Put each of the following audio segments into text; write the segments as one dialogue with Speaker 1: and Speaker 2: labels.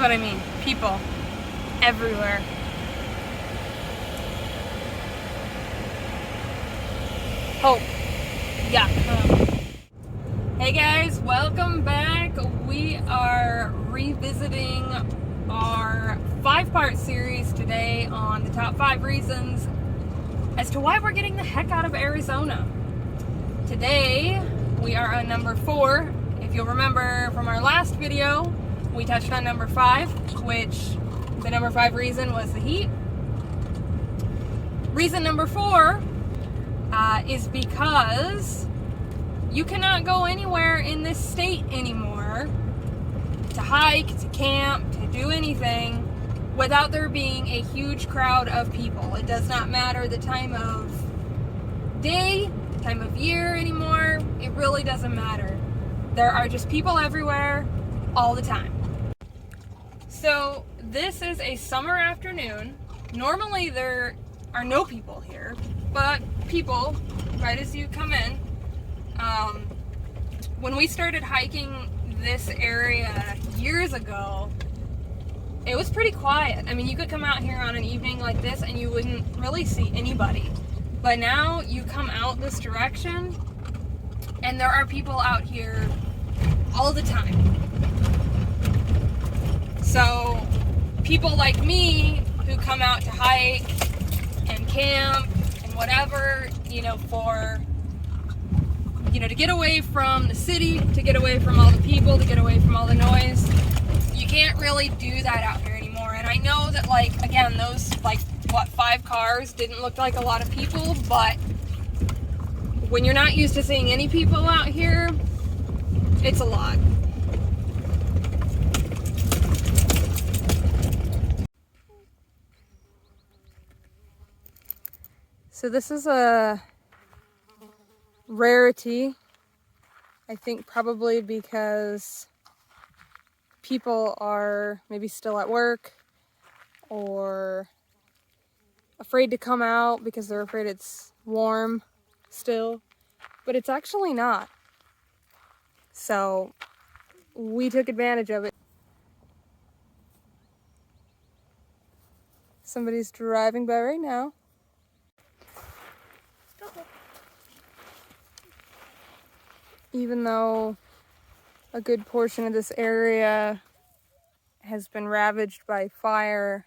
Speaker 1: what I mean. People everywhere. Hope. Yeah. Hey guys, welcome back. We are revisiting our 5-part series today on the top 5 reasons as to why we're getting the heck out of Arizona. Today, we are on number 4. If you'll remember from our last video, we touched on number 5, which the number 5 reason was the heat. Reason number 4 is because you cannot go anywhere in this state anymore to hike, to camp, to do anything without there being a huge crowd of people. It does not matter the time of day, time of year anymore. It really doesn't matter. There are just people everywhere all the time. So this is a summer afternoon. Normally there are no people here, but people, right as you come in, when we started hiking this area years ago, it was pretty quiet. I mean, you could come out here on an evening like this and you wouldn't really see anybody. But now you come out this direction and there are people out here all the time. So people like me who come out to hike and camp and whatever, to get away from the city, to get away from all the people, to get away from all the noise, you can't really do that out here anymore. And I know that, again, those 5 cars didn't look like a lot of people, but when you're not used to seeing any people out here, it's a lot. So this is a rarity, I think probably because people are maybe still at work or afraid to come out because they're afraid it's warm still, but it's actually not. So we took advantage of it. Somebody's driving by right now. Even though a good portion of this area has been ravaged by fire,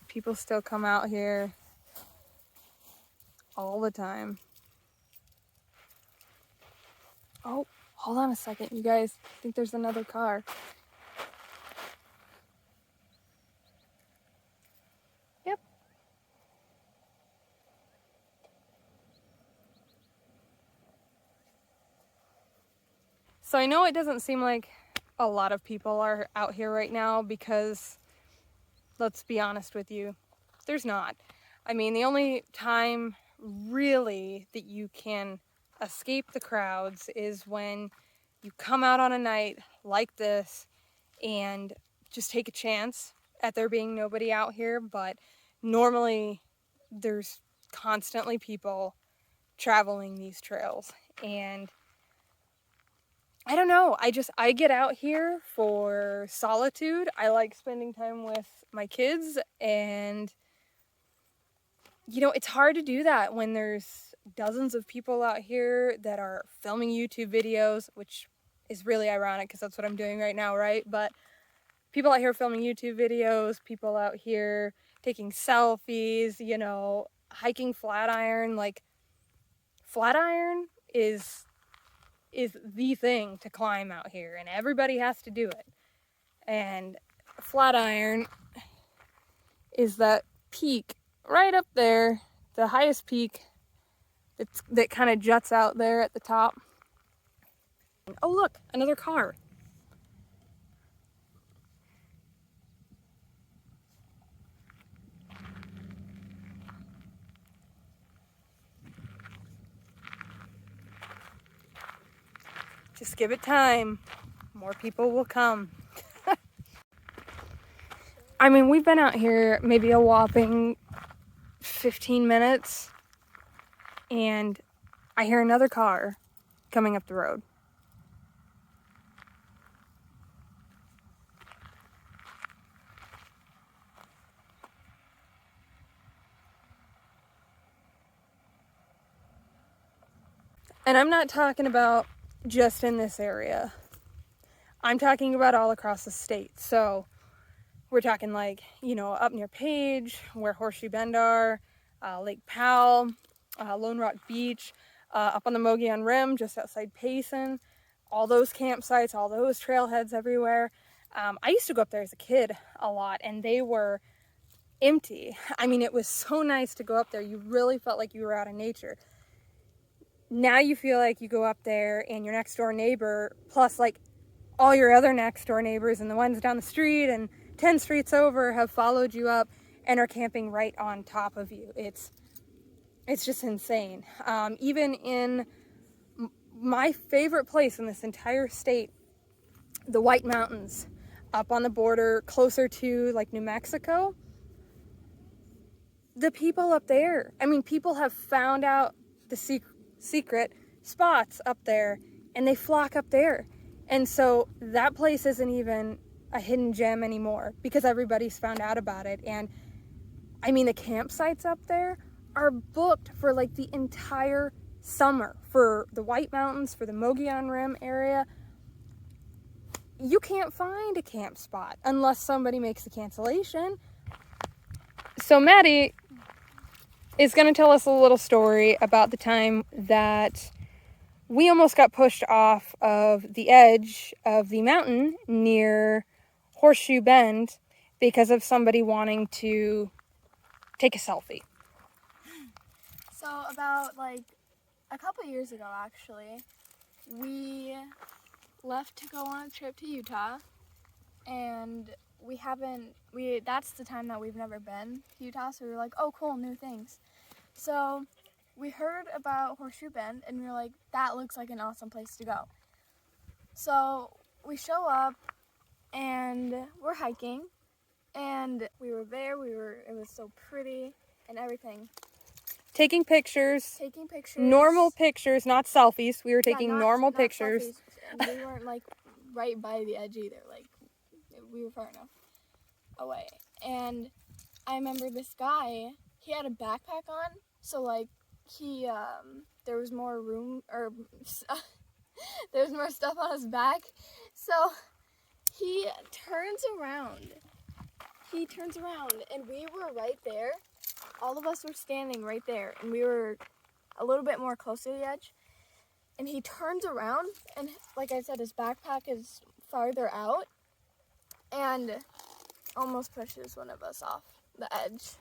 Speaker 1: people still come out here all the time. Oh, hold on a second, you guys. I think there's another car. Yep. So I know it doesn't seem like a lot of people are out here right now because, let's be honest with you, there's not. I mean, the only time really that you can escape the crowds is when you come out on a night like this and just take a chance at there being nobody out here. But normally there's constantly people traveling these trails, and I don't know, I get out here for solitude. I like spending time with my kids, and it's hard to do that when there's dozens of people out here that are filming YouTube videos, which is really ironic because that's what I'm doing right now, right? But people out here filming YouTube videos, people out here taking selfies, hiking Flatiron. Flatiron is the thing to climb out here, and everybody has to do it. And Flatiron is that peak right up there, the highest peak that kind of juts out there at the top. Oh look, another car. Just give it time. More people will come. I mean, we've been out here maybe a whopping 15 minutes, and I hear another car coming up the road. And I'm not talking about just in this area. I'm talking about all across the state. So we're talking like, you know, up near Page, where Horseshoe Bend are, Lake Powell, Lone Rock Beach, up on the Mogollon Rim, just outside Payson. All those campsites, all those trailheads everywhere. I used to go up there as a kid a lot, and they were empty. I mean, it was so nice to go up there. You really felt like you were out in nature. Now you feel like you go up there and your next door neighbor, plus like all your other next door neighbors and the ones down the street and 10 streets over, have followed you up and are camping right on top of you. It's just insane. Even in my favorite place in this entire state, the White Mountains, up on the border, closer to like New Mexico, the people up there, I mean, people have found out the secret spots up there, and they flock up there. And so that place isn't even a hidden gem anymore because everybody's found out about it. And I mean, the campsites up there are booked for like the entire summer for the White Mountains, for the Mogollon Rim area. You can't find a camp spot unless somebody makes a cancellation. So Maddie is going to tell us a little story about the time that we almost got pushed off of the edge of the mountain near Horseshoe Bend because of somebody wanting to take a selfie.
Speaker 2: So about like a couple years ago, actually, we left to go on a trip to Utah, and that's the time that we've never been to Utah, so we were like, oh cool, new things. So we heard about Horseshoe Bend, and we were like, that looks like an awesome place to go. So we show up, and we're hiking, and we were there, it was so pretty, and everything.
Speaker 1: Taking pictures. Normal pictures, not selfies. We were taking normal pictures.
Speaker 2: And we weren't like right by the edge either. Like we were far enough away. And I remember this guy, he had a backpack on, so like he there was more room, or there was more stuff on his back. So he turns around, and we were right there. All of us were standing right there, and we were a little bit more close to the edge. And he turns around, and like I said, his backpack is farther out, and almost pushes one of us off the edge.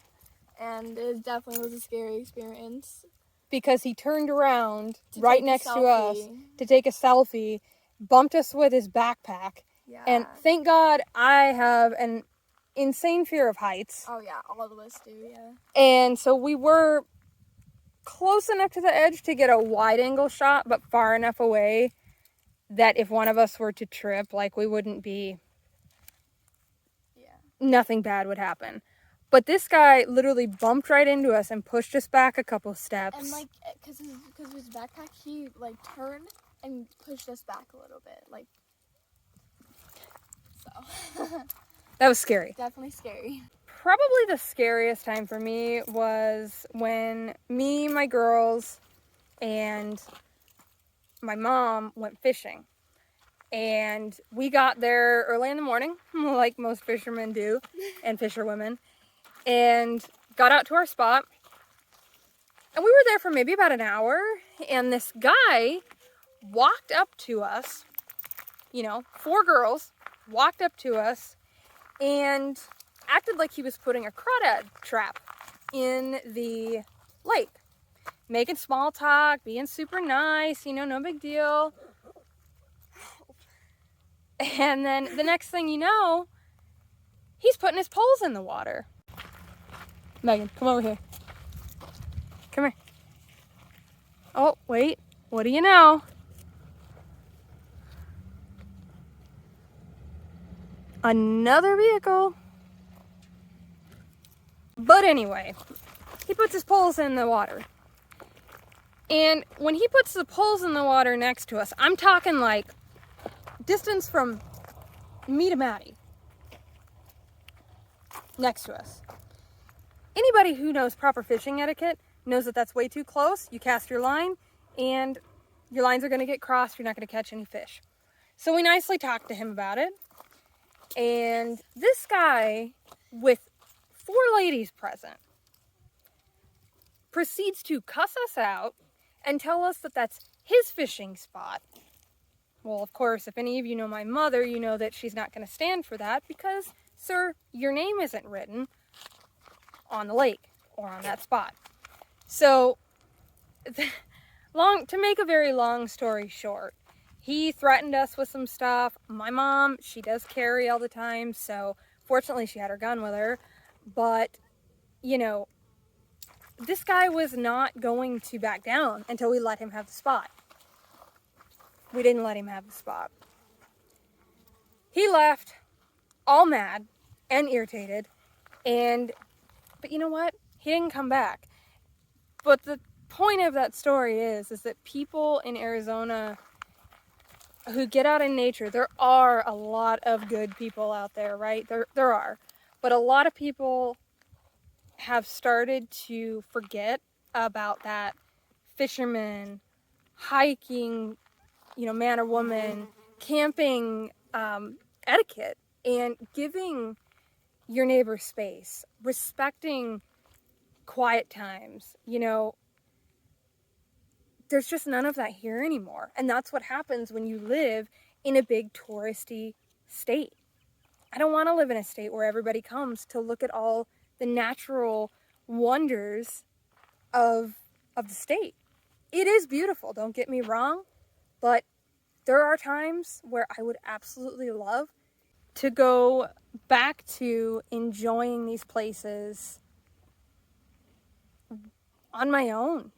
Speaker 2: And it definitely was a scary experience.
Speaker 1: Because he turned around right next to us to take a selfie, bumped us with his backpack.
Speaker 2: Yeah.
Speaker 1: And thank God I have an insane fear of heights.
Speaker 2: Oh yeah, all of us do, yeah.
Speaker 1: And so we were close enough to the edge to get a wide angle shot, but far enough away that if one of us were to trip, like, we wouldn't be, nothing bad would happen. But this guy literally bumped right into us and pushed us back a couple steps.
Speaker 2: And like, cause of his backpack, he like turned and pushed us back a little bit, like, so.
Speaker 1: That was scary.
Speaker 2: Definitely scary.
Speaker 1: Probably the scariest time for me was when me, my girls, and my mom went fishing. And we got there early in the morning, like most fishermen do, and fisherwomen, and got out to our spot. And we were there for maybe about an hour, and this guy walked up to us, 4 girls walked up to us and acted like he was putting a crawdad trap in the lake. Making small talk, being super nice, no big deal. And then the next thing you know, he's putting his poles in the water. Megan, come over here. Come here. Oh, wait. What do you know? Another vehicle. But anyway, he puts his poles in the water. And when he puts the poles in the water next to us, I'm talking like distance from me to Maddie. Next to us. Anybody who knows proper fishing etiquette knows that that's way too close. You cast your line, and your lines are going to get crossed. You're not going to catch any fish. So we nicely talked to him about it. And this guy, with 4 ladies present, proceeds to cuss us out and tell us that that's his fishing spot. Well, of course, if any of you know my mother, you know that she's not going to stand for that because, sir, your name isn't written on the lake or on that spot. So, to make a very long story short, he threatened us with some stuff. My mom, she does carry all the time, so fortunately she had her gun with her. But, you know, this guy was not going to back down until we let him have the spot. We didn't let him have the spot. He left all mad and irritated, but you know what? He didn't come back. But the point of that story is that people in Arizona who get out in nature, there are a lot of good people out there, right? There are. But a lot of people have started to forget about that fisherman, hiking, man or woman, camping etiquette, and giving your neighbor space, respecting quiet times. There's just none of that here anymore. And that's what happens when you live in a big touristy state. I don't want to live in a state where everybody comes to look at all the natural wonders of the state. It is beautiful, don't get me wrong, but there are times where I would absolutely love to go back to enjoying these places on my own.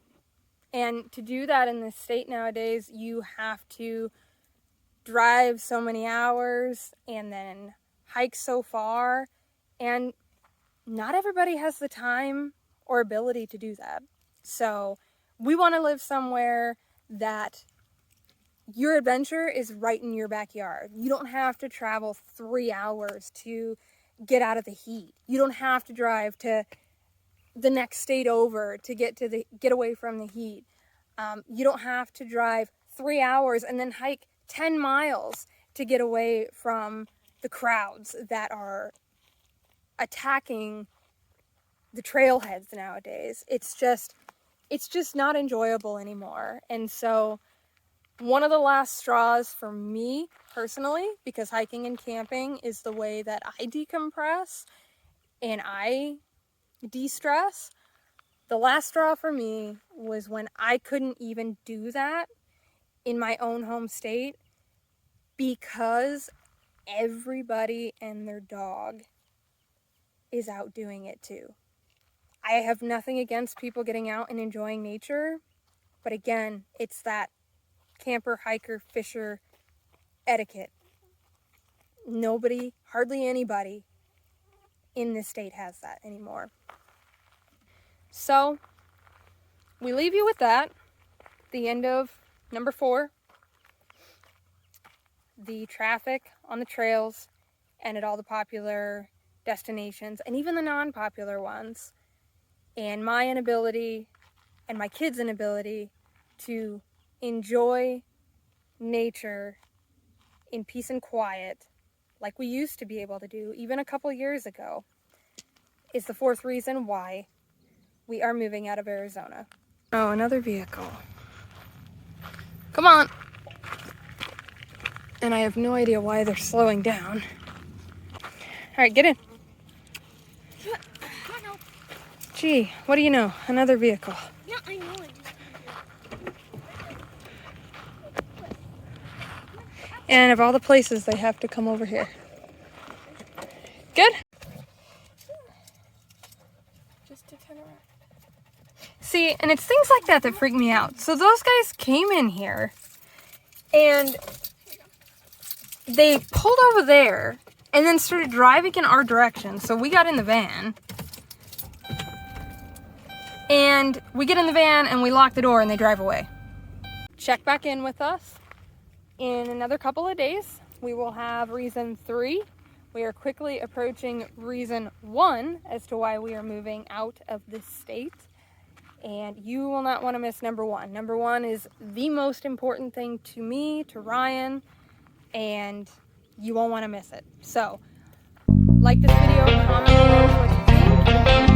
Speaker 1: And to do that in this state nowadays, you have to drive so many hours and then hike so far. And not everybody has the time or ability to do that. So we want to live somewhere that your adventure is right in your backyard. You don't have to travel 3 hours to get out of the heat. You don't have to drive to the next state over to get away from the heat. You don't have to drive 3 hours and then hike 10 miles to get away from the crowds that are attacking the trailheads nowadays. It's just not enjoyable anymore. And so one of the last straws for me personally, because hiking and camping is the way that I decompress and I de-stress, the last straw for me was when I couldn't even do that in my own home state because everybody and their dog is out doing it too. I have nothing against people getting out and enjoying nature, but again, it's that camper, hiker, fisher etiquette. Nobody, hardly anybody in this state has that anymore. So, we leave you with that. The end of number 4. The traffic on the trails and at all the popular destinations and even the non-popular ones. And my inability and my kids' inability to enjoy nature in peace and quiet like we used to be able to do even a couple years ago is the 4th reason why we are moving out of Arizona. Oh, another vehicle. Come on. And I have no idea why they're slowing down. All right, get in. Gee, what do you know? Another vehicle.
Speaker 2: Yeah, I know it.
Speaker 1: And of all the places, they have to come over here. Good?
Speaker 2: Just to turn around.
Speaker 1: See, and it's things like that that freak me out. So those guys came in here and they pulled over there and then started driving in our direction. So we got in the van. And we get in the van and we lock the door and they drive away. Check back in with us in another couple of days. We will have reason 3. We are quickly approaching reason 1 as to why we are moving out of this state. and you will not want to miss number one. Number one is the most important thing to me, to Ryan, and you won't want to miss it. So, like this video, comment below what you think.